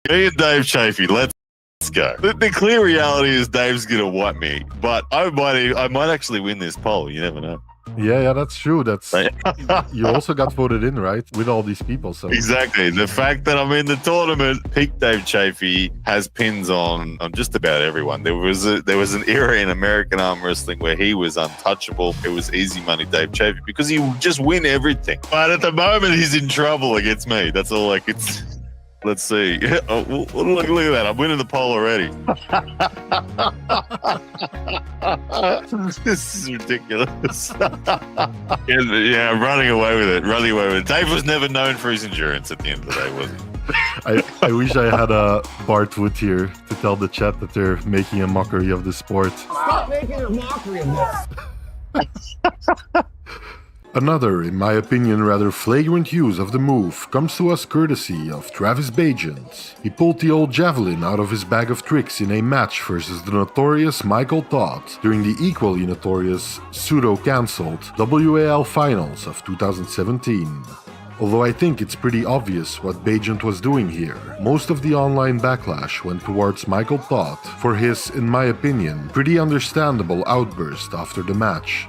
Me and Dave Chafee, let's go. The clear reality is Dave's gonna wipe me, but I might actually win this poll. You never know. Yeah, that's true. That's you also got voted in, right? With all these people. So exactly. The fact that I'm in the tournament, peak Dave Chafee has pins on just about everyone. There was an era in American arm wrestling where he was untouchable. It was easy money Dave Chafee because he would just win everything. But at the moment, he's in trouble against me. That's all I could. Let's see. Oh, look at that. I'm winning the poll already. This is ridiculous. Yeah, I'm running away with it. Dave was never known for his endurance at the end of the day, was he? I wish I had a Bart Wood here to tell the chat that they're making a mockery of the sport. Stop making a mockery of this. Another, in my opinion, rather flagrant use of the move comes to us courtesy of Travis Bajent. He pulled the old javelin out of his bag of tricks in a match versus the notorious Michael Todd during the equally notorious, pseudo-cancelled WAL Finals of 2017. Although I think it's pretty obvious what Bajent was doing here. Most of the online backlash went towards Michael Todd for his, in my opinion, pretty understandable outburst after the match.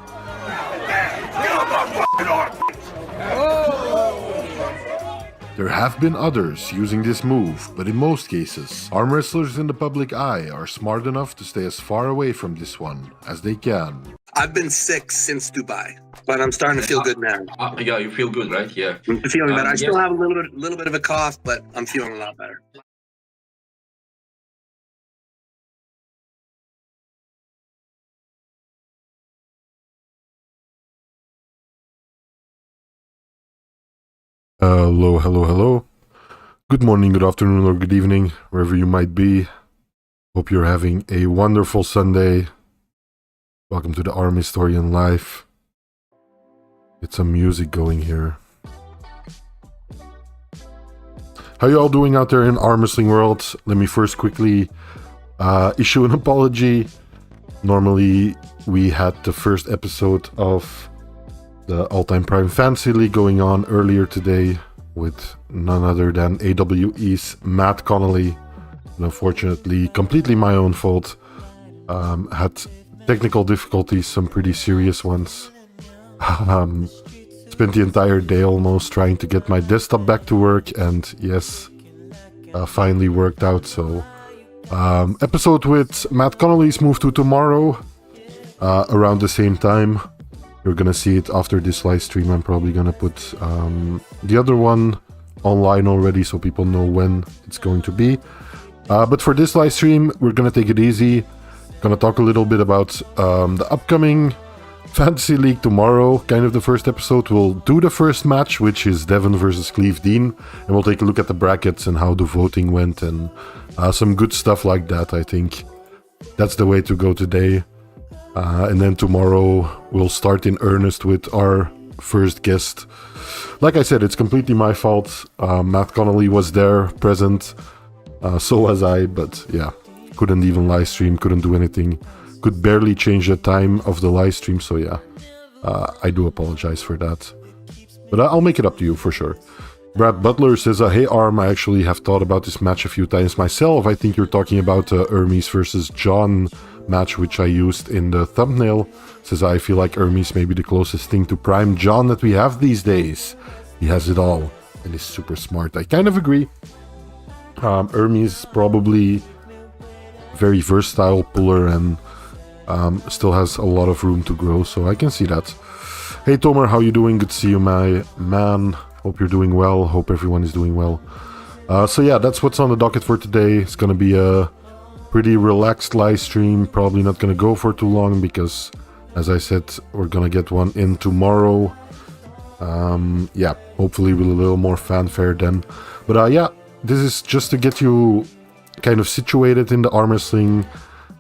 There have been others using this move, but in most cases, arm wrestlers in the public eye are smart enough to stay as far away from this one as they can. I've been sick since Dubai, but I'm starting to feel good now. Yeah, you feel good, right? Yeah. I'm feeling better. I still have a little bit of a cough, but I'm feeling a lot better. Hello. Good morning, good afternoon, or good evening, wherever you might be. Hope you're having a wonderful Sunday. Welcome to the Arm Historian Live. Get some music going here. How you all doing out there in arm wrestling world? Let me first quickly issue an apology. Normally, we had the first episode of the All-Time Prime Fantasy League going on earlier today with none other than AWE's Matt Connolly. And unfortunately, completely my own fault. Had technical difficulties, some pretty serious ones. Spent the entire day almost trying to get my desktop back to work, and yes, finally worked out. So episode with Matt Connolly's moved to tomorrow around the same time. You're gonna see it after this live stream. I'm probably gonna put the other one online already so people know when it's going to be. But for this live stream, we're gonna take it easy. Gonna talk a little bit about the upcoming Fantasy League tomorrow. Kind of the first episode. We'll do the first match, which is Devon versus Cleve Dean, and we'll take a look at the brackets and how the voting went and some good stuff like that. I think that's the way to go today. And then tomorrow we'll start in earnest with our first guest. Like I said, it's completely my fault. Matt Connolly was there, present. So was I, but yeah, couldn't even live stream, couldn't do anything. Could barely change the time of the live stream, so yeah. I do apologize for that. But I'll make it up to you for sure. Brad Butler says, hey Arm, I actually have thought about this match a few times myself. I think you're talking about Hermes versus John match, which I used in the thumbnail. Says, I feel like Hermes may be the closest thing to Prime John that we have these days. He has it all and is super smart. I kind of agree. Hermes probably very versatile puller and still has a lot of room to grow, so I can see that. Hey Tomer, how you doing? Good to see you, my man. Hope you're doing well. Hope everyone is doing well. So yeah, that's what's on the docket for today. It's gonna be a pretty relaxed live stream, probably not gonna go for too long because, as I said, we're gonna get one in tomorrow. Yeah, hopefully with a little more fanfare then. But yeah, this is just to get you kind of situated in the arm wrestling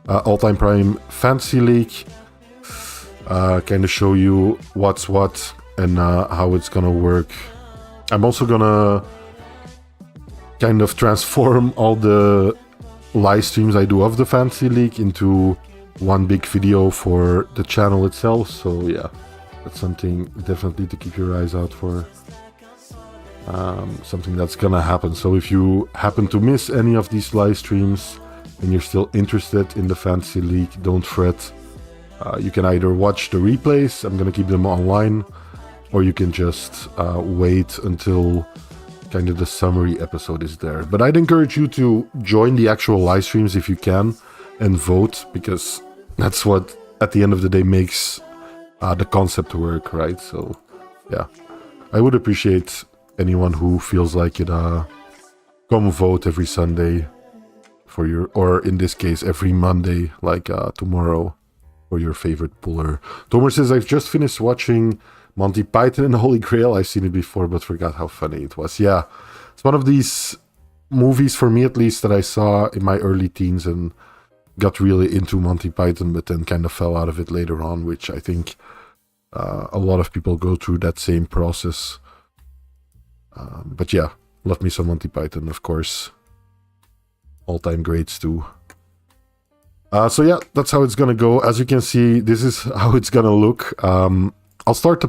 All-Time Prime Fantasy League. Kind of show you what's what and how it's gonna work. I'm also gonna kind of transform all the live streams I do of the Fantasy League into one big video for the channel itself, so yeah, that's something definitely to keep your eyes out for. something that's gonna happen. So if you happen to miss any of these live streams and you're still interested in the Fantasy League, don't fret. You can either watch the replays, I'm gonna keep them online, or you can just wait until kind of the summary episode is there. But I'd encourage you to join the actual live streams if you can and vote, because that's what at the end of the day makes the concept work, right? So yeah, I would appreciate anyone who feels like it. Come vote every Sunday for your, or in this case every Monday, like tomorrow, for your favorite puller. Tomer says, I've just finished watching Monty Python and the Holy Grail. I've seen it before but forgot how funny it was. Yeah, it's one of these movies, for me at least, that I saw in my early teens and got really into Monty Python, but then kind of fell out of it later on, which I think a lot of people go through that same process. But yeah, love me some Monty Python, of course. All-time greats too. So yeah, that's how it's gonna go. As you can see, this is how it's gonna look. I'll start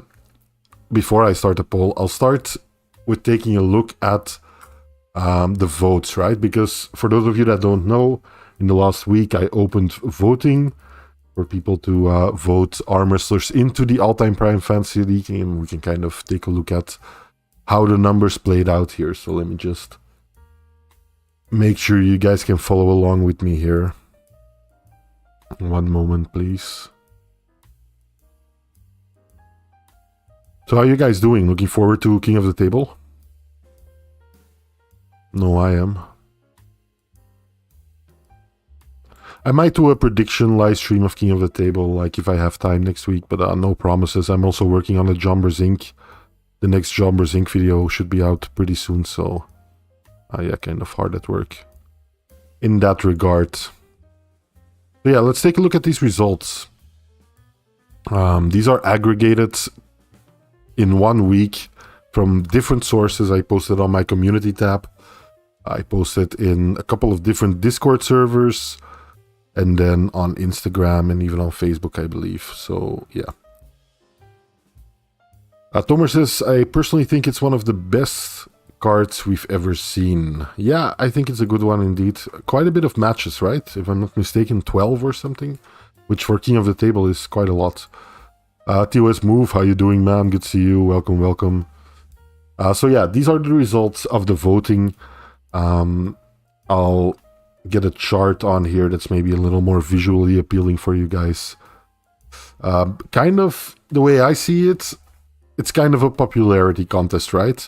before I start the poll, I'll start with taking a look at the votes, right? Because for those of you that don't know, in the last week I opened voting for people to vote arm wrestlers into the all-time prime fantasy league, and we can kind of take a look at how the numbers played out here. So let me just make sure you guys can follow along with me here. One moment, please. So how are you guys doing? Looking forward to King of the Table? No, I am. I might do a prediction live stream of King of the Table, like if I have time next week, but no promises. I'm also working on a Jombers Inc. The next Jombers Inc. video should be out pretty soon, so yeah, kind of hard at work in that regard. So yeah, let's take a look at these results. These are aggregated in 1 week from different sources. I posted on my community tab. I posted in a couple of different Discord servers, and then on Instagram and even on Facebook, I believe. So yeah. Tomer says, I personally think it's one of the best cards we've ever seen. Yeah, I think it's a good one indeed. Quite a bit of matches, right? If I'm not mistaken, 12 or something, which for King of the Table is quite a lot. TOS Move, how you doing, man? Good to see you. Welcome, welcome. So yeah, these are the results of the voting. I'll get a chart on here that's maybe a little more visually appealing for you guys. Kind of the way I see it, it's kind of a popularity contest, right?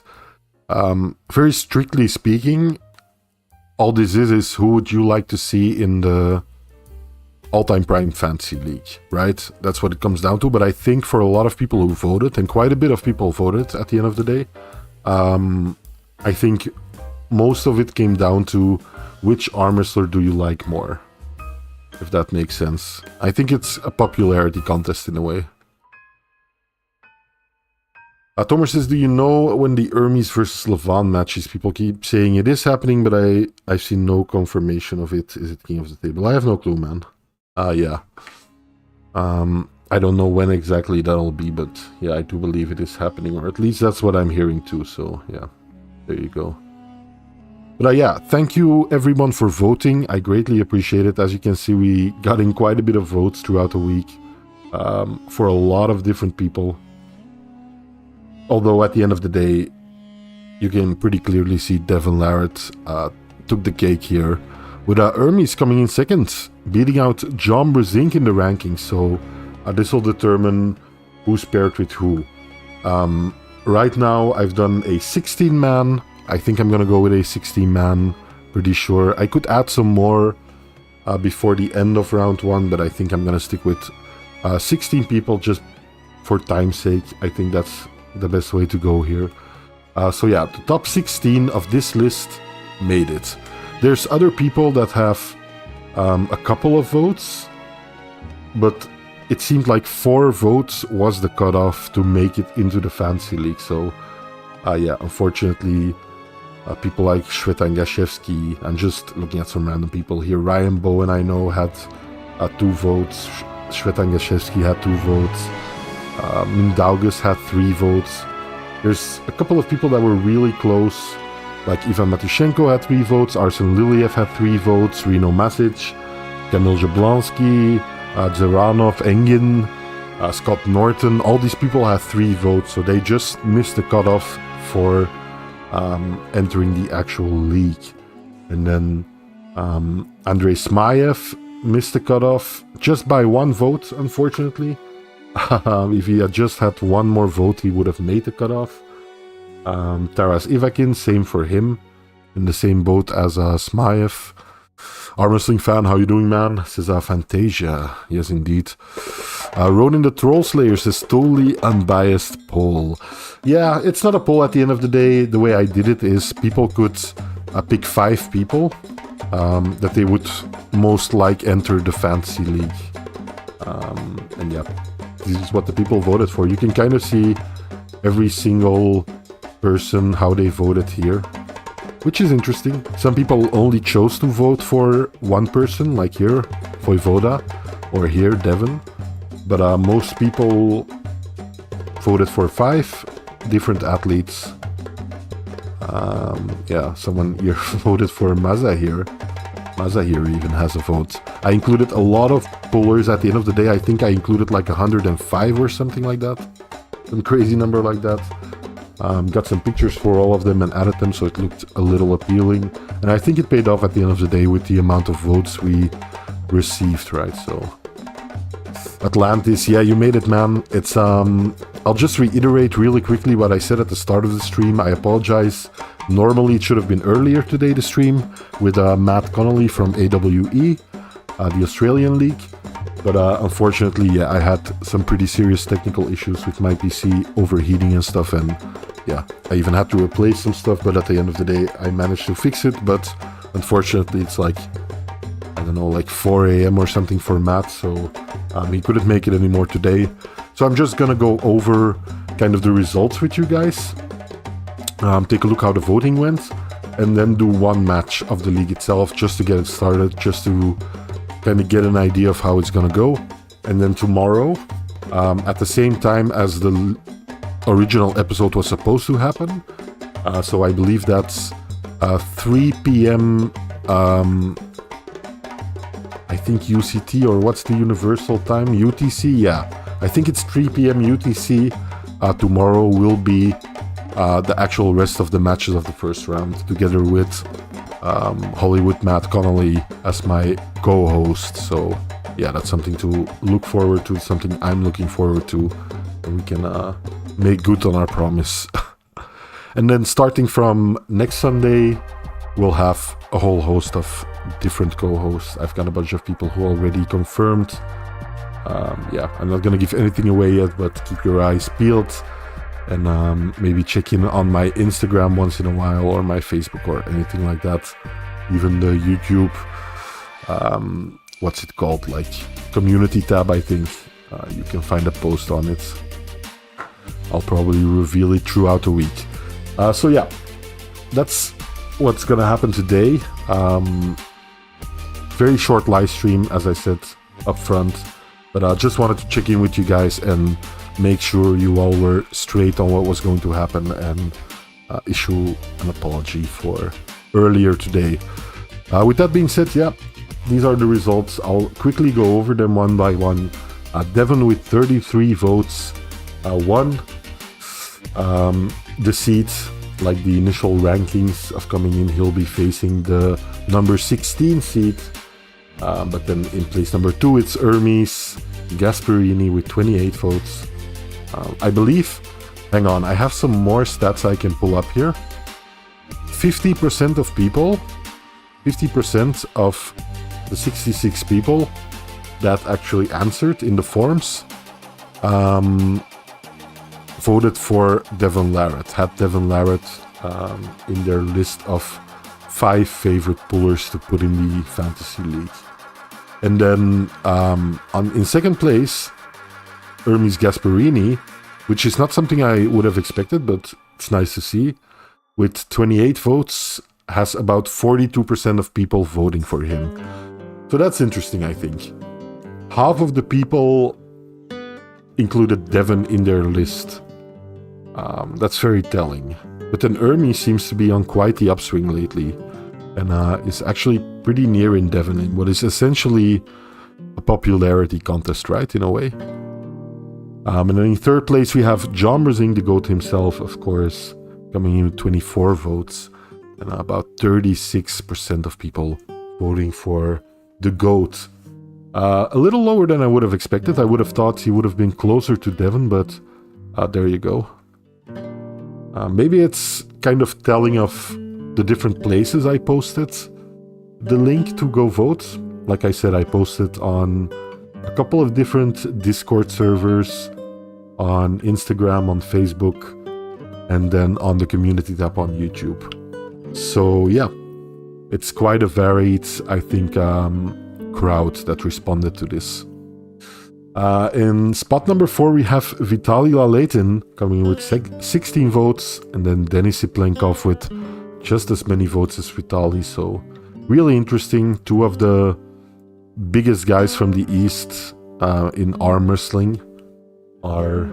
Very strictly speaking, all this is who would you like to see in the all-time prime fantasy league, right? That's what it comes down to. But I think for a lot of people who voted, and quite a bit of people voted at the end of the day, I think most of it came down to which arm wrestler do you like more, if that makes sense. I think it's a popularity contest in a way. Tomer says, do you know when the Hermes versus Levan matches? People keep saying it is happening, but I've seen no confirmation of it. Is it King of the Table? I have no clue, man. Yeah. I don't know when exactly that'll be, but yeah, I do believe it is happening, or at least that's what I'm hearing too, so yeah. There you go. But yeah, thank you everyone for voting. I greatly appreciate it. As you can see, we got in quite a bit of votes throughout the week for a lot of different people. Although at the end of the day, you can pretty clearly see Devin Larratt took the cake here, with Hermes coming in second, beating out John Brezink in the rankings. So this will determine who's paired with who. Right now, I've done a 16-man. I think I'm going to go with a 16-man, pretty sure. I could add some more before the end of round 1, but I think I'm going to stick with 16 people just for time's sake. I think that's the best way to go here. So yeah, the top 16 of this list made it. There's other people that have a couple of votes, but it seemed like 4 votes was the cutoff to make it into the Fantasy League. So yeah, unfortunately, people like Shweta Gashevsky, and just looking at some random people here, Ryan Bowen I know had 2 votes, Shweta Gashevsky had 2 votes, Mindaugas had 3 votes, There's a couple of people that were really close, like Ivan Matushenko had 3 votes, Arsen Liliev had 3 votes, Reno Masic, Kamil Jablonski, Zeranov, Engin, Scott Norton. All these people had 3 votes, so they just missed the cutoff for entering the actual league. And then Andrei Smayev missed the cutoff just by 1 vote, unfortunately. If he had just had 1 more vote, he would have made the cutoff. Taras Ivakin, same for him, in the same boat as Smayev. Arm Wrestling Fan, how you doing, man? Says Fantasia. Yes, indeed. Ronin the Troll Slayer says totally unbiased poll. Yeah, it's not a poll at the end of the day. The way I did it is people could pick 5 people that they would most like enter the fantasy league. And yeah, this is what the people voted for. You can kind of see every single person, how they voted here, which is interesting. Some people only chose to vote for 1 person, like here, Voivoda, or here, Devon. But most people voted for 5 different athletes. Yeah, someone here voted for Maza here. Maza here even has a vote. I included a lot of pullers at the end of the day. I think I included like 105 or something like that. Some crazy number like that. Got some pictures for all of them and added them so it looked a little appealing. And I think it paid off at the end of the day with the amount of votes we received, right? So Atlantis, yeah, you made it, man. It's I'll just reiterate really quickly what I said at the start of the stream. I apologize. Normally it should have been earlier today, the stream, with Matt Connolly from AWE, the Australian League. But unfortunately, yeah, I had some pretty serious technical issues with my PC overheating and stuff, and yeah, I even had to replace some stuff, but at the end of the day, I managed to fix it. But unfortunately, it's like, I don't know, like 4 a.m. or something for Matt, so he couldn't make it anymore today. So I'm just gonna go over kind of the results with you guys, take a look how the voting went, and then do 1 match of the league itself just to get it started, just to kind of get an idea of how it's gonna go. And then tomorrow, at the same time as the original episode was supposed to happen, so I believe that's 3 p.m. I think UCT, or what's the universal time? UTC, yeah. I think it's 3 p.m. UTC. Tomorrow will be the actual rest of the matches of the first round, together with Hollywood Matt Connolly as my co-host. So yeah, that's something to look forward to, something I'm looking forward to, and we can make good on our promise. And then starting from next Sunday, we'll have a whole host of different co-hosts. I've got a bunch of people who already confirmed. Yeah, I'm not gonna give anything away yet, but keep your eyes peeled, and maybe check in on my Instagram once in a while, or my Facebook, or anything like that. Even the YouTube, what's it called, like community tab, I think. You can find a post on it. I'll probably reveal it throughout the week. So yeah, that's what's gonna happen today. Very short live stream, as I said up front, but I just wanted to check in with you guys and make sure you all were straight on what was going to happen, and issue an apology for earlier today. With that being said, yeah, these are the results. I'll quickly go over them one by one. Devon with 33 votes won the seat, like the initial rankings of coming in. He'll be facing the number 16 seat, but then in place number 2 it's Hermes Gasparini with 28 votes. I believe, hang on, I have some more stats I can pull up here. 50% of people, 50% of the 66 people that actually answered in the forms voted for Devon Larratt, had Devon Larratt in their list of 5 favorite pullers to put in the fantasy league. And then in second place, Hermes Gasparini, which is not something I would have expected, but it's nice to see, with 28 votes, has about 42% of people voting for him. So that's interesting, I think. Half of the people included Devon in their list. That's very telling. But then Ermi seems to be on quite the upswing lately, and is actually pretty near in Devon in what is essentially a popularity contest, right, in a way. And then in third place we have John Brazing, the GOAT himself, of course, coming in with 24 votes, and about 36% of people voting for the GOAT. A little lower than I would have expected. I would have thought he would have been closer to Devon, but there you go. Maybe it's kind of telling of the different places I posted the link to go vote. Like I said, I posted on a couple of different Discord servers, on Instagram, on Facebook, and then on the community tab on YouTube. So yeah, it's quite a varied, I think, crowd that responded to this. In spot number 4 we have Vitaly Laletin coming with 16 votes, and then Denis Siplenkov with just as many votes as Vitaly. So really interesting. Two of the biggest guys from the East in arm wrestling are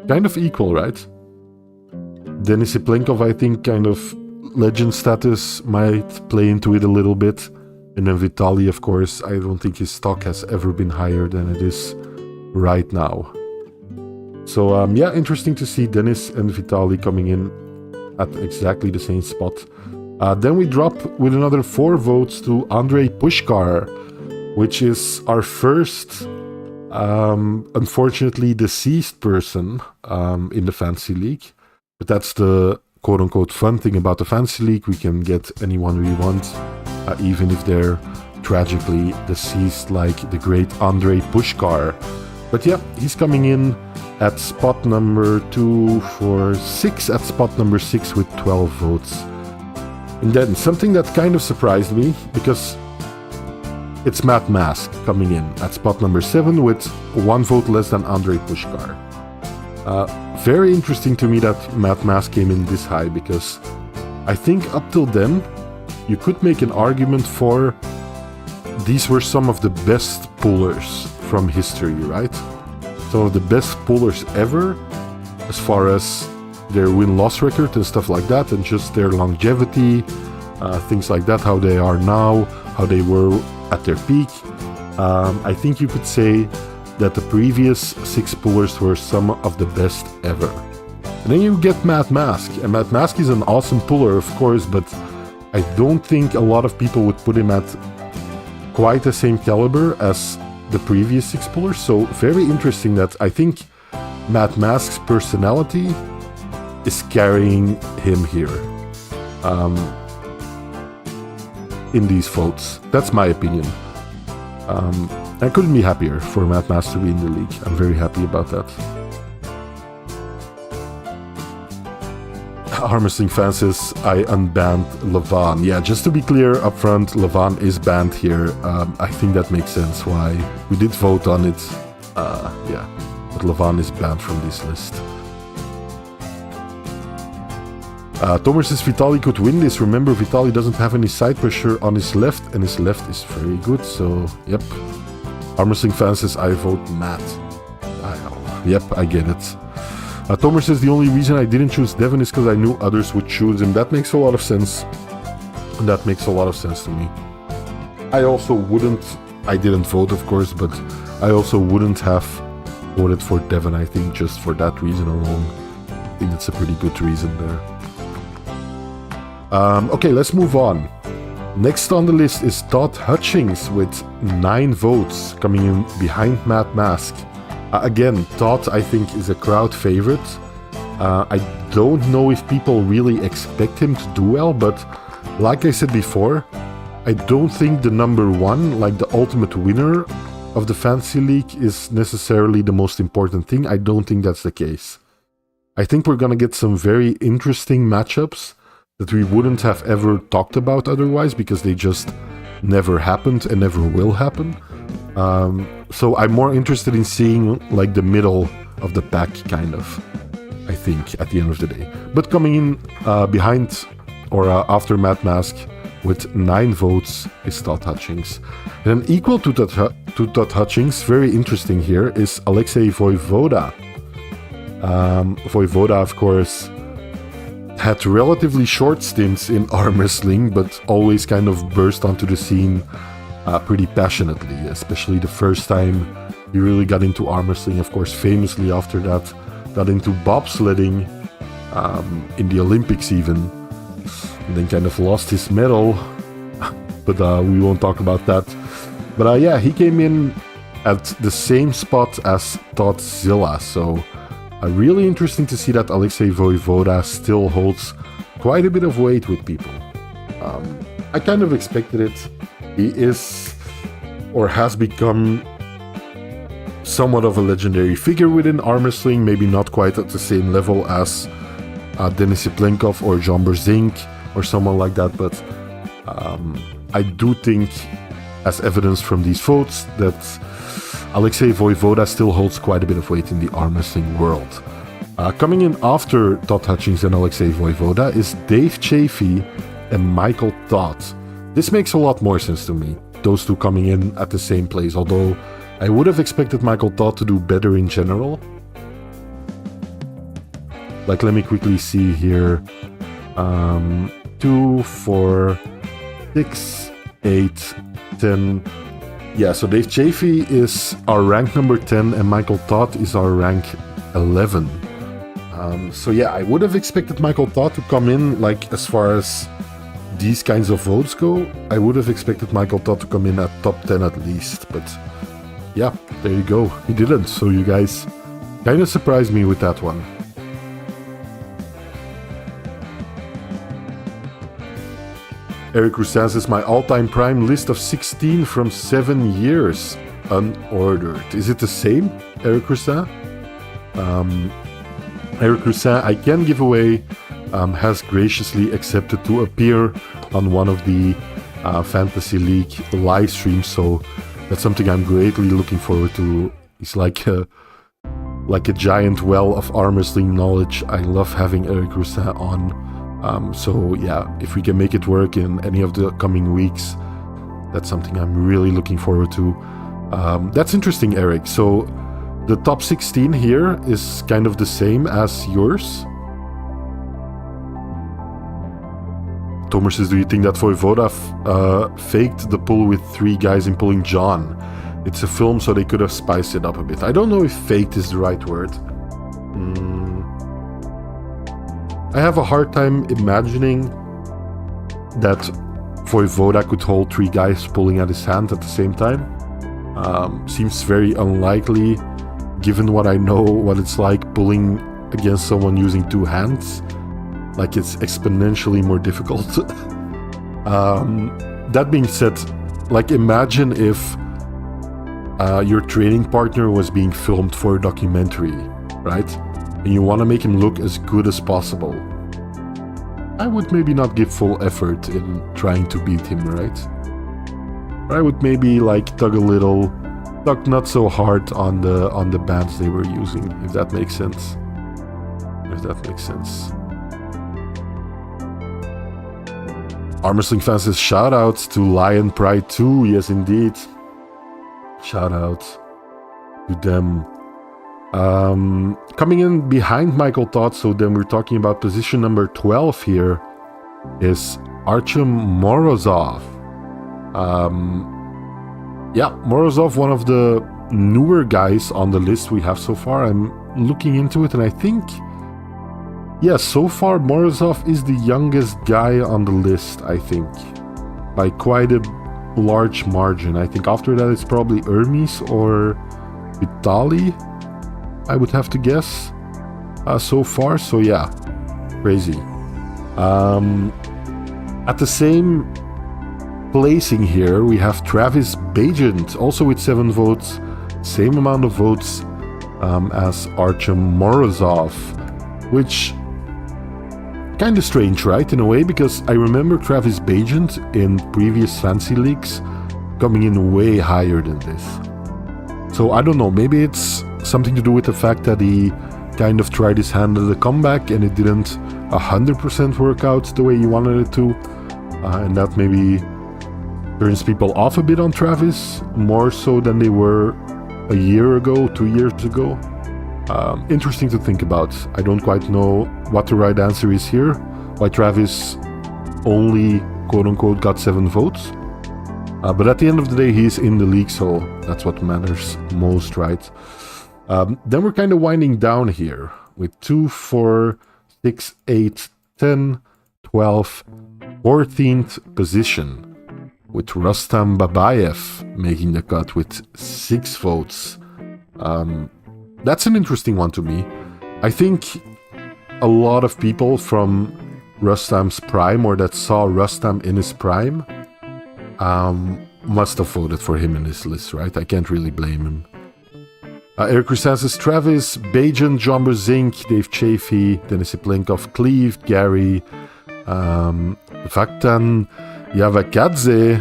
kind of equal, right? Denis Siplenkov, I think, kind of legend status might play into it a little bit. And then Vitaly, of course, I don't think his stock has ever been higher than it is right now. So yeah, interesting to see Denis and Vitaly coming in at exactly the same spot. Then we drop with another 4 votes to Andrei Pushkar, which is our first, unfortunately, deceased person in the Fantasy League. But that's the quote-unquote fun thing about the Fantasy League. We can get anyone we want, even if they're tragically deceased, like the great Andrei Pushkar. But yeah, he's coming in at spot number 2 for 6, at spot number 6 with 12 votes. And then something that kind of surprised me, because it's Matt Mask coming in at spot number 7 with 1 vote less than Andrei Pushkar. Very interesting to me that Matt Mask came in this high, because I think up till then you could make an argument for these were some of the best pullers from history, right? Some of the best pullers ever, as far as their win-loss record and stuff like that, and just their longevity, things like that, how they are now, how they were at their peak. I think you could say that the previous 6 pullers were some of the best ever. And then you get Matt Mask, and Matt Mask is an awesome puller, of course, but I don't think a lot of people would put him at quite the same caliber as the previous 6 pullers. So very interesting that I think Matt Mask's personality is carrying him here in these votes. That's my opinion. I couldn't be happier for Matt Mask to be in the league. I'm very happy about that. Arm Wrestling Fan says, I unbanned Levan. Yeah, just to be clear up front, Levan is banned here. I think that makes sense why we did vote on it. Yeah, but Levan is banned from this list. Tomer says Vitaly could win this. Remember, Vitaly doesn't have any side pressure on his left, and his left is very good, so yep. Arm Wrestling Fan says, I vote Matt. Yep, I get it. Tomer says the only reason I didn't choose Devon is because I knew others would choose him. That makes a lot of sense. That makes a lot of sense to me. I didn't vote, of course, but I also wouldn't have voted for Devon, I think, just for that reason alone. I think that's a pretty good reason there. Okay, let's move on. Next on the list is Todd Hutchings with 9 votes, coming in behind Matt Mask. Again, Todd, I think, is a crowd favorite. I don't know if people really expect him to do well, but like I said before, I don't think the number 1, like the ultimate winner of the Fantasy League, is necessarily the most important thing. I don't think that's the case. I think we're gonna get some very interesting matchups that we wouldn't have ever talked about otherwise, because they just never happened and never will happen. So I'm more interested in seeing like the middle of the pack, kind of, I think, at the end of the day. But coming in behind or after Matt Mask with 9 votes is Todd Hutchings. And then equal to Todd Hutchings, very interesting here, is Alexei Voivoda Voivoda, of course, had relatively short stints in arm wrestling, but always kind of burst onto the scene pretty passionately, especially the first time he really got into arm wrestling. Of course, famously after that, got into bobsledding in the Olympics even, and then kind of lost his medal, but we won't talk about that. But yeah, he came in at the same spot as Thoughtzilla, so really interesting to see that Alexei Voivoda still holds quite a bit of weight with people. I kind of expected it. He is, or has become, somewhat of a legendary figure within arm wrestling, maybe not quite at the same level as Denis Yeplenkov or John Berzink or someone like that, but I do think, as evidence from these votes, that Alexei Voivoda still holds quite a bit of weight in the arm wrestling world. Coming in after Todd Hutchings and Alexei Voivoda is Dave Chafee and Michael Todd. This makes a lot more sense to me, those two coming in at the same place, although I would have expected Michael Todd to do better in general. Like, let me quickly see here. 2, 4, 6, 8, 10. Yeah, so Dave Chafee is our rank number 10 and Michael Todd is our rank 11. So yeah, I would have expected Michael Todd to come in, like, as far as these kinds of votes go, I would have expected Michael Todd to come in at top 10 at least, but yeah, there you go. He didn't, so you guys kind of surprised me with that one. Eric Roussin says, my all-time prime list of 16 from 7 years, unordered. Is it the same, Eric Roussin? Eric Roussin, I can give away, has graciously accepted to appear on one of the Fantasy League live streams, so that's something I'm greatly looking forward to. He's like a giant well of arm wrestling knowledge. I love having Eric Roussin on. So yeah, if we can make it work in any of the coming weeks, that's something I'm really looking forward to. That's interesting, Eric. So the top 16 here is kind of the same as yours. Tomer says, do you think that Voivoda faked the pull with 3 guys in pulling John? It's a film, so they could have spiced it up a bit. I don't know if faked is the right word. I have a hard time imagining that Voivoda could hold 3 guys pulling at his hand at the same time. Seems very unlikely, given what I know, what it's like pulling against someone using 2 hands. Like, it's exponentially more difficult. That being said, like, imagine if your training partner was being filmed for a documentary, right? And you want to make him look as good as possible. I would maybe not give full effort in trying to beat him, right? Or I would maybe, like, tug not so hard on the bands they were using, if that makes sense. Arm Wrestling Fans says, shoutouts to Lion Pride 2. Yes, indeed. Shout out to them. Coming in behind Michael Todd, so then we're talking about position number 12 here, is Artyom Morozov. Yeah, Morozov, one of the newer guys on the list we have so far. I'm looking into it, and I think, yeah, so far Morozov is the youngest guy on the list, I think, by quite a large margin. I think after that it's probably Hermes or Vitali, I would have to guess, so far. So yeah, crazy. At the same placing here, we have Travis Bagent, also with 7 votes, same amount of votes as Artyom Morozov, which kind of strange, right, in a way, because I remember Travis Bagent in previous Fantasy Leagues coming in way higher than this. So I don't know, maybe it's something to do with the fact that he kind of tried his hand at a comeback and it didn't 100% work out the way he wanted it to, and that maybe turns people off a bit on Travis, more so than they were a year ago, 2 years ago. Interesting to think about. I don't quite know what the right answer is here. Why Travis only, quote-unquote, got 7 votes. But at the end of the day, he's in the league, so that's what matters most, right? Then we're kind of winding down here with 2, 4, 6, 8, 10, 12, 14th position, with Rustam Babayev making the cut with 6 votes. That's an interesting one to me. I think a lot of people from Rustam's prime, or that saw Rustam in his prime, must have voted for him in this list, right? I can't really blame him. Eric Rusasis, Travis, Bajan, John Brezink, Dave Chafee, Denis Iplenkov, Cleve, Gary, Vaktan, Yavakadze.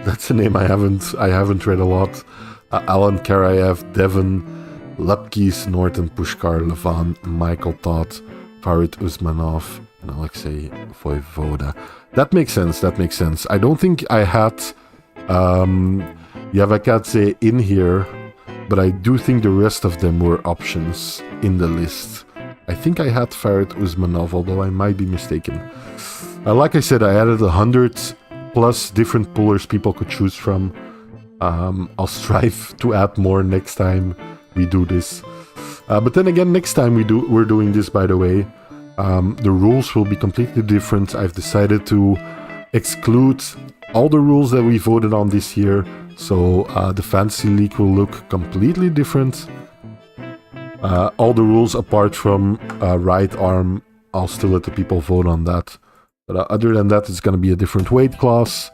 That's a name I haven't read a lot. Alan Karayev, Devon, Lapkis, Norton, Pushkar, Levan, Michael Todd, Farid Usmanov, and Alexei Voivoda. That makes sense. I don't think I had Yavakadze in here, but I do think the rest of them were options in the list. I think I had Farid Usmanov, although I might be mistaken. Like I said, I added 100 plus different pullers people could choose from. I'll strive to add more next time we do this. But then again, next time we're doing this, by the way, the rules will be completely different. I've decided to exclude all the rules that we voted on this year, so the Fantasy League will look completely different. All the rules apart from right arm, I'll still let the people vote on that. But other than that, it's going to be a different weight class,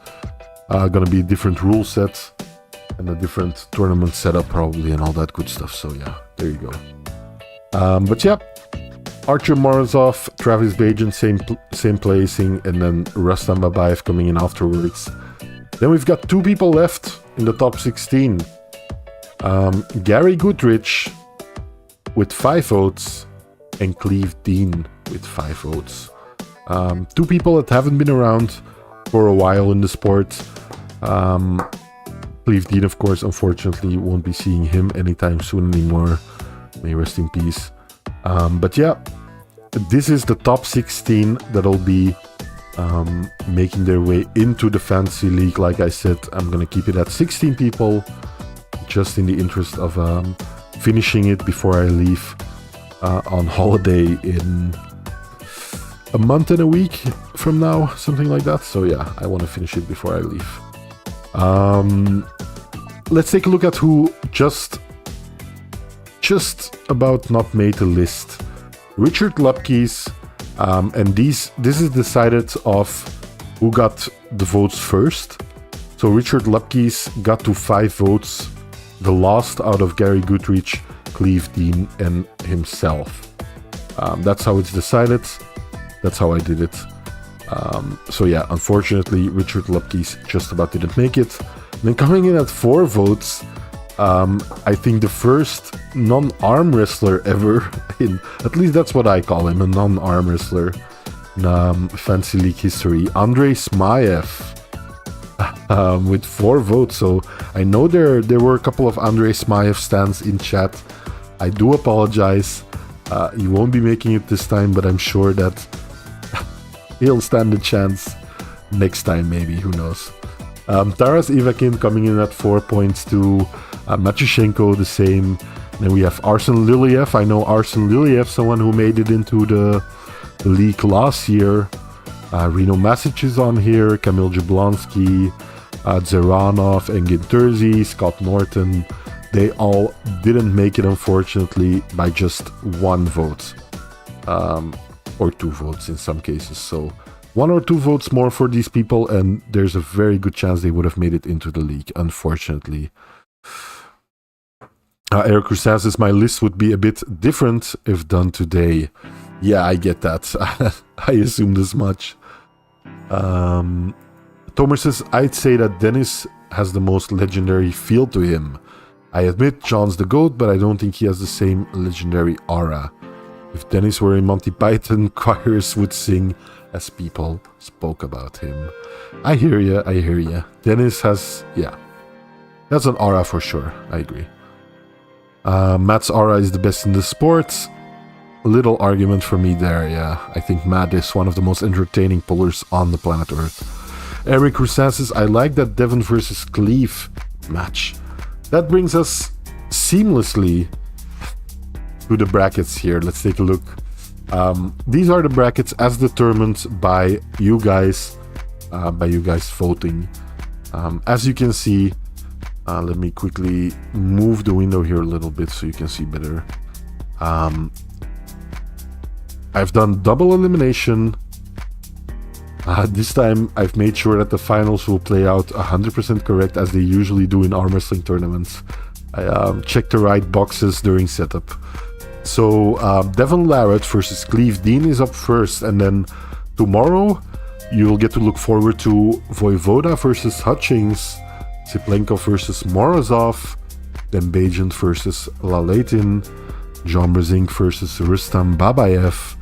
going to be a different rule set, and a different tournament setup probably, and all that good stuff. So yeah, there you go. But yeah, Archer Morozov, Travis Bajan, same placing, and then Rustam Babayev coming in afterwards. Then we've got 2 people left in the top 16. Gary Goodrich with 5 votes, and Cleve Dean with 5 votes. 2 people that haven't been around for a while in the sport. Cleve Dean, of course, unfortunately won't be seeing him anytime soon anymore. May rest in peace. But yeah, this is the top 16 that'll be making their way into the Fantasy League. Like I said, I'm going to keep it at 16 people, just in the interest of finishing it before I leave on holiday in a month and a week from now, something like that. So yeah, I want to finish it before I leave. Let's take a look at who just about not made the list. Richard Lapkis, and this is decided of who got the votes first. So Richard Lapkis got to 5 votes, the last out of Gary Goodrich, Cleve Dean, and himself. That's how it's decided. That's how I did it. So yeah, unfortunately, Richard Lapkis just about didn't make it. And then coming in at 4 votes, I think the first non-arm wrestler ever, at least that's what I call him, a non-arm wrestler in Fantasy League history, Andrei Smaev, with 4 votes. So I know there were a couple of Andrei Smaev stands in chat. I do apologize. He won't be making it this time, but I'm sure that he'll stand a chance next time, maybe, who knows. Taras Ivakin coming in at 4 points too. Matyushenko the same. Then we have Arsen Liliev. I know Arsen Liliev, someone who made it into the league last year. Reno Masic is on here. Kamil Jablonski, Zeranov, Engin Terzi, Scott Norton. They all didn't make it, unfortunately, by just 1 vote. Or 2 votes in some cases. So 1 or 2 votes more for these people, and there's a very good chance they would have made it into the league, unfortunately. Eric Cruz says, my list would be a bit different if done today. Yeah, I get that. I assumed as much. Tomer says, I'd say that Dennis has the most legendary feel to him. I admit John's the GOAT, but I don't think he has the same legendary aura. If Dennis were in Monty Python, choirs would sing as people spoke about him. I hear ya. Dennis has, yeah, that's an aura for sure. I agree. Matt's aura is the best in the sport. Little argument for me there, yeah. I think Matt is one of the most entertaining pullers on the planet Earth. Eric Roussin says, I like that Devon versus Cleve match. That brings us seamlessly to the brackets here. Let's take a look. These are the brackets as determined by you guys voting. As you can see, let me quickly move the window here a little bit so you can see better. I've done double elimination. This time I've made sure that the finals will play out 100% correct as they usually do in arm wrestling tournaments. I checked the right boxes during setup. So Devon Larratt versus Cleve Dean is up first, and then tomorrow you'll get to look forward to Voivoda versus Hutchings, Siplenkov versus Morozov, then Bajent versus Laletin, John Brezink versus Rustam Babayev,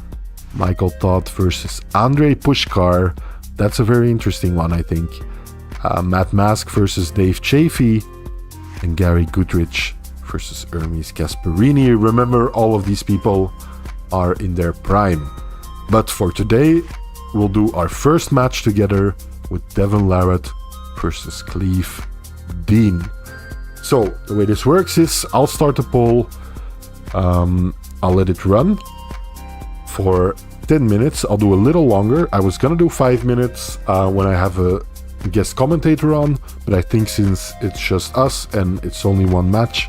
Michael Todd versus Andrei Pushkar. That's a very interesting one, I think. Matt Mask versus Dave Chafee, and Gary Goodrich versus Hermes Gasparini. Remember, all of these people are in their prime. But for today, we'll do our first match together with Devon Larratt versus Cleve Dean. So, the way this works is, I'll start the poll. I'll let it run for 10 minutes. I'll do a little longer. I was gonna do 5 minutes when I have a guest commentator on, but I think since it's just us and it's only one match,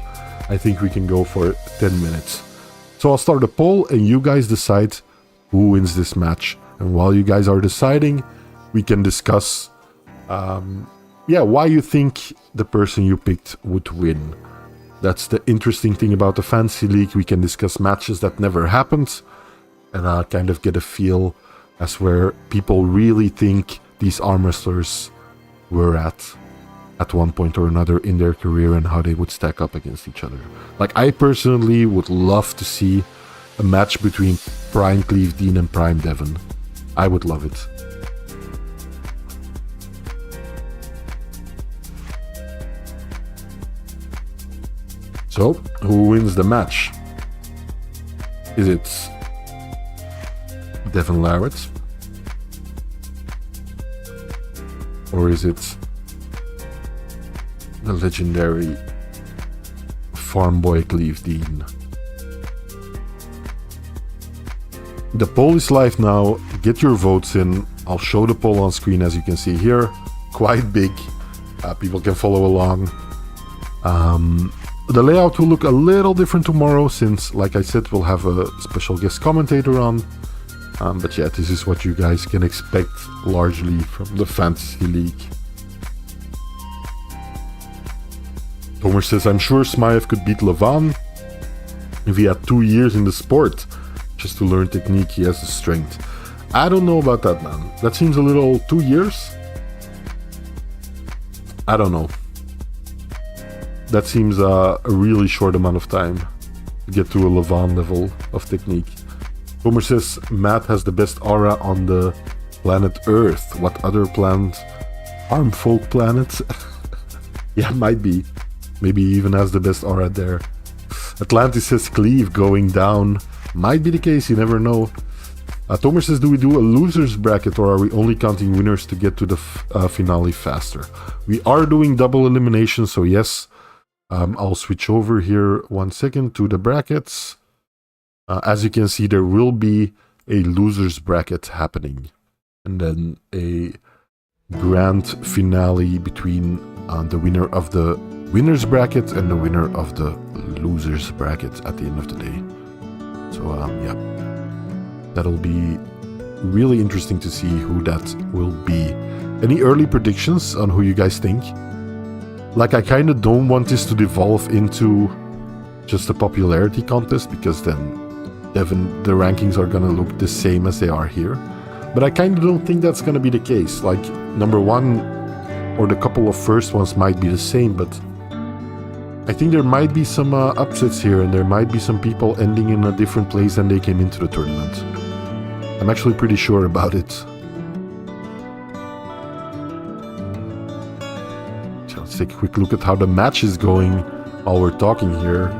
I think we can go for 10 minutes. So I'll start a poll and you guys decide who wins this match. And while you guys are deciding, we can discuss why you think the person you picked would win. That's the interesting thing about the Fantasy League. We can discuss matches that never happened and kind of get a feel as where people really think these arm wrestlers were at one point or another in their career and how they would stack up against each other. Like, I personally would love to see a match between Prime Cleve Dean and Prime Devon. I would love it. So, who wins the match? Is it Devon Larratt? Or is it the legendary farm boy Cleve Dean? The poll is live now. Get your votes in. I'll show the poll on screen, as you can see here. Quite big. People can follow along. The layout will look a little different tomorrow since, like I said, we'll have a special guest commentator on. But yeah, this is what you guys can expect largely from the Fantasy League. Homer says, I'm sure Smaev could beat Levan if he had 2 years in the sport. Just to learn technique, he has the strength. I don't know about that, man. That seems a little... 2 years? I don't know. That seems a really short amount of time to get to a Levan level of technique. Homer says, Matt has the best aura on the planet Earth. What other planet? Harmful planet? Yeah, might be. Maybe he even has the best aura there. Atlantis says Cleve going down. Might be the case, you never know. Tomer says, do we do a loser's bracket or are we only counting winners to get to the finale faster? We are doing double elimination, so yes. I'll switch over here 1 second to the brackets. As you can see, there will be a loser's bracket happening. And then a grand finale between the winner of the winner's bracket and the winner of the loser's bracket at the end of the day. So yeah, that'll be really interesting to see who that will be. Any early predictions on who you guys think? Like, I kind of don't want this to devolve into just a popularity contest, because then the rankings are gonna look the same as they are here. But I kind of don't think that's gonna be the case. Like, number one or the couple of first ones might be the same, but I think there might be some upsets here, and there might be some people ending in a different place than they came into the tournament. I'm actually pretty sure about it. So let's take a quick look at how the match is going while we're talking here.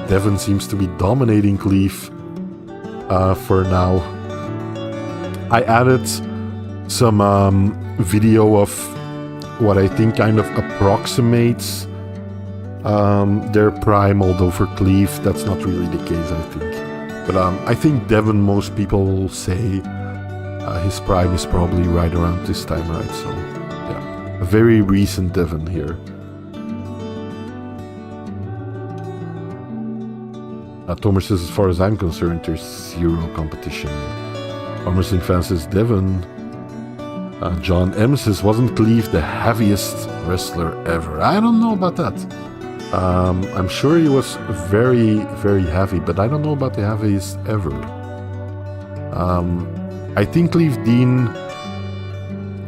Devon seems to be dominating Cleve for now. I added some video of what I think kind of approximates their prime, although for Cleve that's not really the case, I think. But I think Devon, most people say his prime is probably right around this time, right? So yeah, a very recent Devon here. Tomer says, as far as I'm concerned, there's zero competition. Armwrestling fan says Devon. John M says, wasn't Cleve the heaviest wrestler ever? I don't know about that. I'm sure he was very, very heavy, but I don't know about the heaviest ever. I think Cleve Dean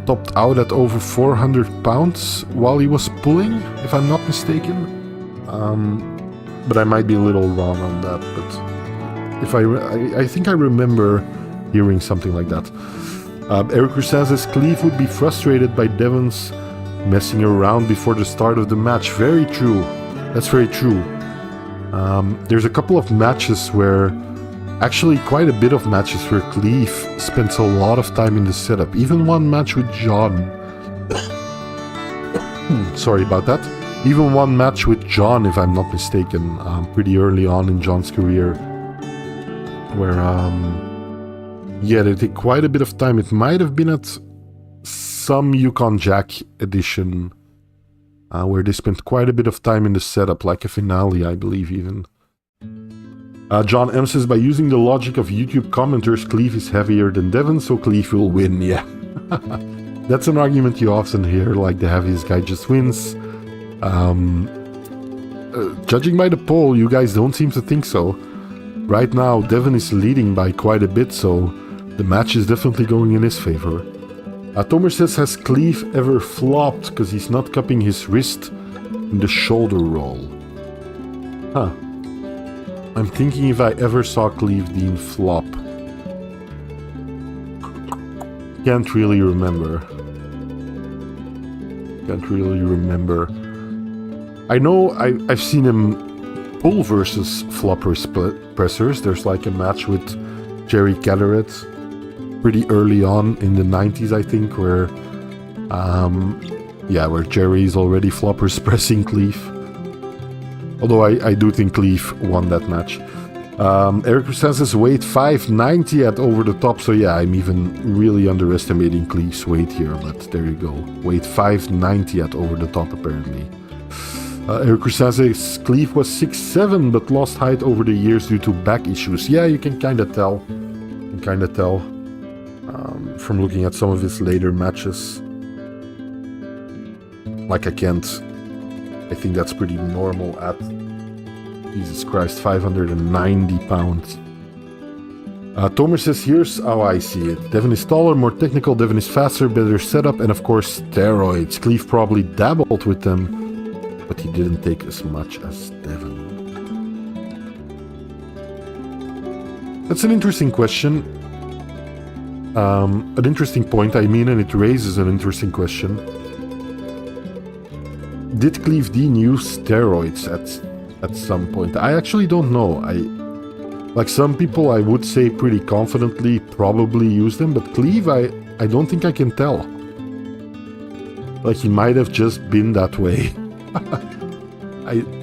topped out at over 400 pounds while he was pulling, if I'm not mistaken. But I might be a little wrong on that. But if I think I remember hearing something like that. Eric Roussin says Cleve would be frustrated by Devon's messing around before the start of the match. Very true. That's very true. There's a couple of matches where, actually quite a bit of matches where Cleve spends a lot of time in the setup. Even one match with John. Sorry about that. Even one match with John, if I'm not mistaken, pretty early on in John's career, where yeah, they take quite a bit of time. It might have been at some Yukon Jack edition, where they spent quite a bit of time in the setup, like a finale, I believe, even. John M says, by using the logic of YouTube commenters, Cleve is heavier than Devon, so Cleve will win. Yeah. That's an argument you often hear, like the heaviest guy just wins. Judging by the poll, you guys don't seem to think so. Right now, Devon is leading by quite a bit, so the match is definitely going in his favor. Tomer says, has Cleve ever flopped because he's not cupping his wrist in the shoulder roll? Huh. I'm thinking if I ever saw Cleve Dean flop. Can't really remember. I know I've seen him pull versus flop pressers. There's like a match with Jerry Caderet pretty early on in the 90s, I think, where where Jerry's already floppers pressing Cleve. Although I do think Cleve won that match. Eric Costanzas weight 590 at over the top, so yeah, I'm even really underestimating Cleve's weight here, but there you go. Weight 590 at over the top, apparently. Eric Costanzas, Cleve was 6'7", but lost height over the years due to back issues. Yeah, you can kind of tell. From looking at some of his later matches. Like I think that's pretty normal at, Jesus Christ, 590 pounds. Tomer says, here's how I see it. Devon is taller, more technical, Devon is faster, better setup, and of course steroids. Cleve probably dabbled with them, but he didn't take as much as Devon. That's an interesting question. An interesting point, I mean, and it raises an interesting question. Did Cleve Dean use steroids at some point? I actually don't know. Like some people, I would say pretty confidently probably used them, but Cleve, I don't think I can tell. Like he might have just been that way.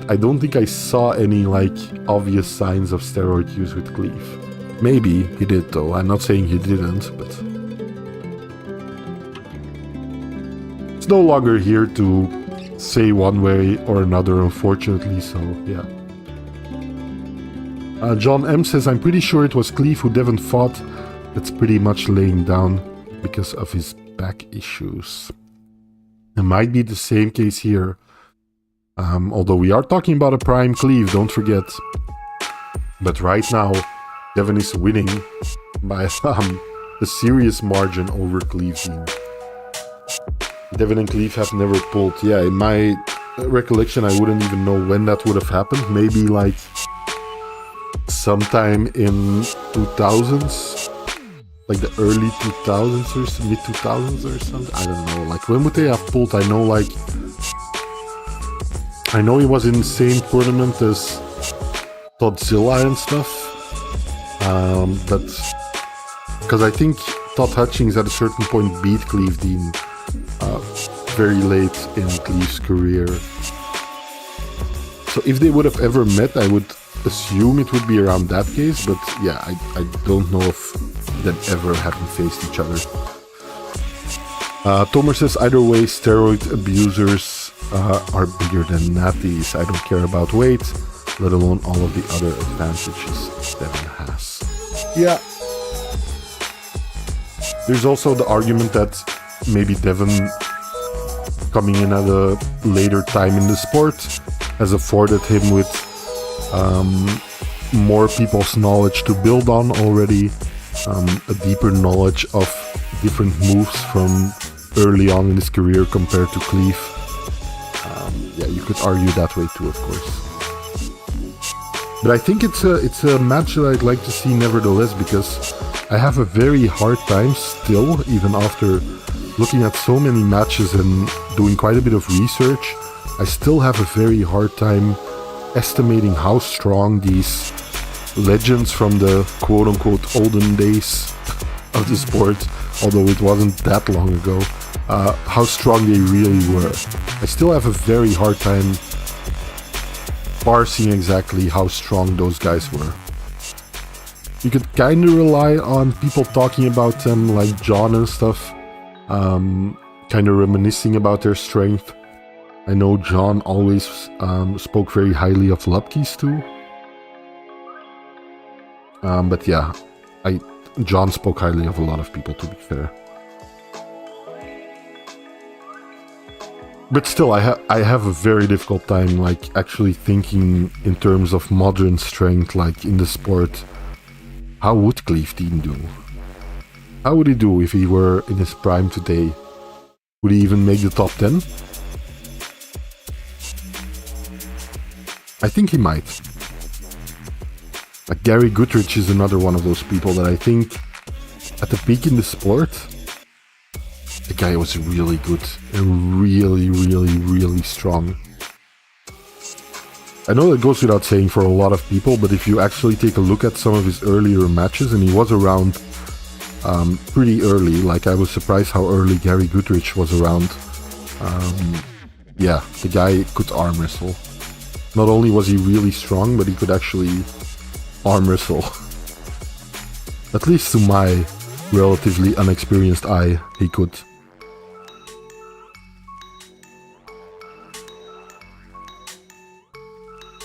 I don't think I saw any like obvious signs of steroid use with Cleve. Maybe he did though. I'm not saying he didn't, but it's no longer here to say one way or another, unfortunately, so yeah. John M says, I'm pretty sure it was Cleve who Devon fought. That's pretty much laying down because of his back issues. It might be the same case here. Although we are talking about a prime Cleve, don't forget. But right now, Devon is winning by a serious margin over Cleve Dean. Devon and Cleve have never pulled. Yeah, in my recollection, I wouldn't even know when that would have happened. Maybe like sometime in 2000s, like the early 2000s or mid 2000s or something. I don't know. Like when would they have pulled? I know he was in the same tournament as Toddzilla and stuff. But because I think Todd Hutchings at a certain point beat Cleve Dean very late in Cleve's career. So if they would have ever met, I would assume it would be around that case, but yeah, I don't know if them ever haven't faced each other. Tomer says, either way, steroid abusers are bigger than natties. I don't care about weight, let alone all of the other advantages Devin has. Yeah. There's also the argument that maybe Devin coming in at a later time in the sport has afforded him with more people's knowledge to build on already, a deeper knowledge of different moves from early on in his career compared to Cleve. Yeah, you could argue that way too, of course. But I think it's a match that I'd like to see nevertheless, because I have a very hard time still, even after looking at so many matches and doing quite a bit of research, I still have a very hard time estimating how strong these legends from the quote-unquote olden days of the sport, although it wasn't that long ago, how strong they really were. I still have a very hard time parsing exactly how strong those guys were. You could kind of rely on people talking about them like John and stuff, kind of reminiscing about their strength. I know John always spoke very highly of Lupkes too. But yeah, John spoke highly of a lot of people, to be fair. But still, I have a very difficult time, like, actually thinking in terms of modern strength, like, in the sport. How would Cleve Dean do? How would he do if he were in his prime today? Would he even make the top 10? I think he might. Like, Gary Goodrich is another one of those people that I think, at the peak in the sport, the guy was really good and really, really, really strong. I know that goes without saying for a lot of people, but if you actually take a look at some of his earlier matches, and he was around pretty early, like I was surprised how early Gary Goodrich was around. Yeah, the guy could arm wrestle. Not only was he really strong, but he could actually arm wrestle. At least to my relatively unexperienced eye, he could.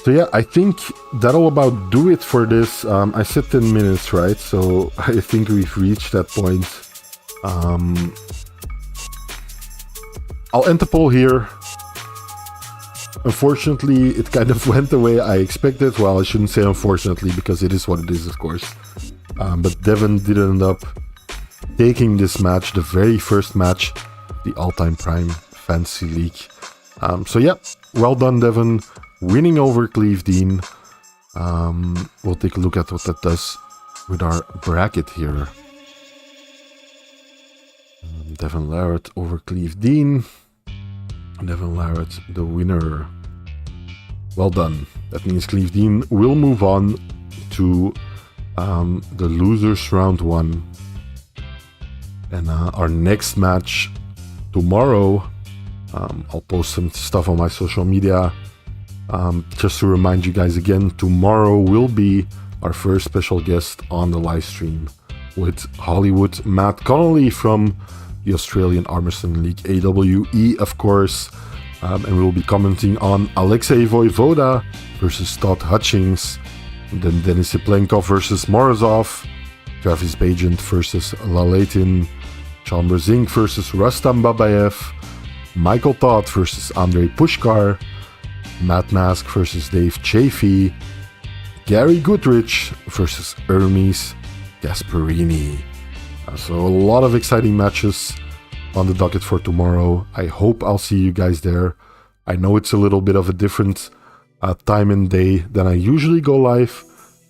So yeah, I think that'll about do it for this. I said 10 minutes, right? So I think we've reached that point. I'll end the poll here. Unfortunately, it kind of went the way I expected. Well, I shouldn't say unfortunately, because it is what it is, of course. But Devin did end up taking this match, the very first match, the all-time prime fantasy league. So yeah, well done, Devin. Winning over Cleve Dean. We'll take a look at what that does with our bracket here. Devin Larratt over Cleve Dean. Devin Larratt, the winner. Well done. That means Cleve Dean will move on to the losers round 1. And our next match tomorrow, I'll post some stuff on my social media. Just to remind you guys again, tomorrow will be our first special guest on the live stream with Hollywood Matt Connolly from the Australian Arm Wrestling League, AWE, of course. And we'll be commenting on Alexei Voivoda versus Todd Hutchings, and then Denis Iplenkov versus Morozov, Travis Bagent versus Laletin, Chalmers Zink versus Rustam Babayev, Michael Todd versus Andrei Pushkar, Matt Mask versus Dave Chafee, Gary Goodrich versus Hermes Gasparini. So a lot of exciting matches on the docket for tomorrow. I hope I'll see you guys there. I know it's a little bit of a different time and day than I usually go live,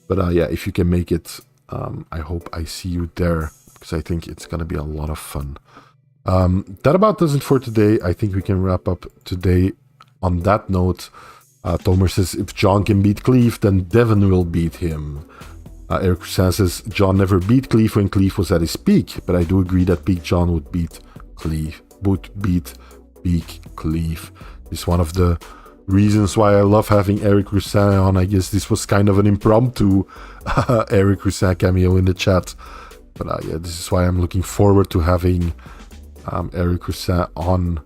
but yeah, if you can make it, I hope I see you there, because I think it's gonna be a lot of fun. That about does it for today. I think we can wrap up today on that note. Tomer says, if John can beat Cleve, then Devin will beat him. Eric Roussin says, John never beat Cleve when Cleve was at his peak, but I do agree that peak John would beat Cleve. Would beat peak Cleve. It's one of the reasons why I love having Eric Roussin on. I guess this was kind of an impromptu Eric Roussin cameo in the chat. But yeah, this is why I'm looking forward to having Eric Roussin on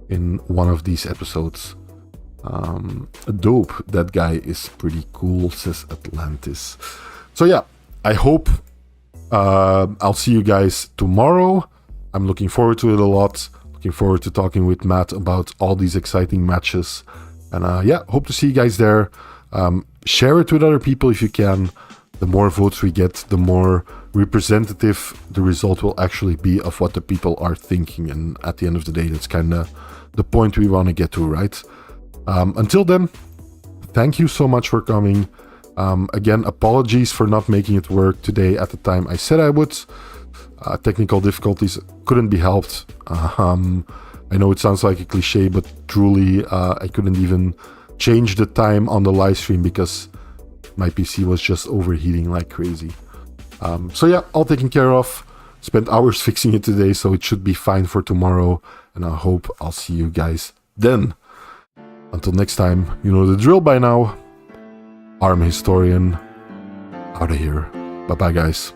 in one of these episodes. Dope. That guy is pretty cool, says Atlantis. So yeah, I hope I'll see you guys tomorrow. I'm looking forward to it a lot. Looking forward to talking with Matt about all these exciting matches. And yeah, hope to see you guys there. Share it with other people if you can. The more votes we get, the more representative the result will actually be of what the people are thinking. And at the end of the day, that's kind of the point we want to get to, right? Until then, thank you so much for coming. Again, apologies for not making it work today at the time I said I would. Technical difficulties couldn't be helped. I know it sounds like a cliche, but truly I couldn't even change the time on the live stream because my PC was just overheating like crazy. So yeah, all taken care of. Spent hours fixing it today, so it should be fine for tomorrow. And I hope I'll see you guys then. Until next time, you know the drill by now. Arm Historian, out of here. Bye-bye, guys.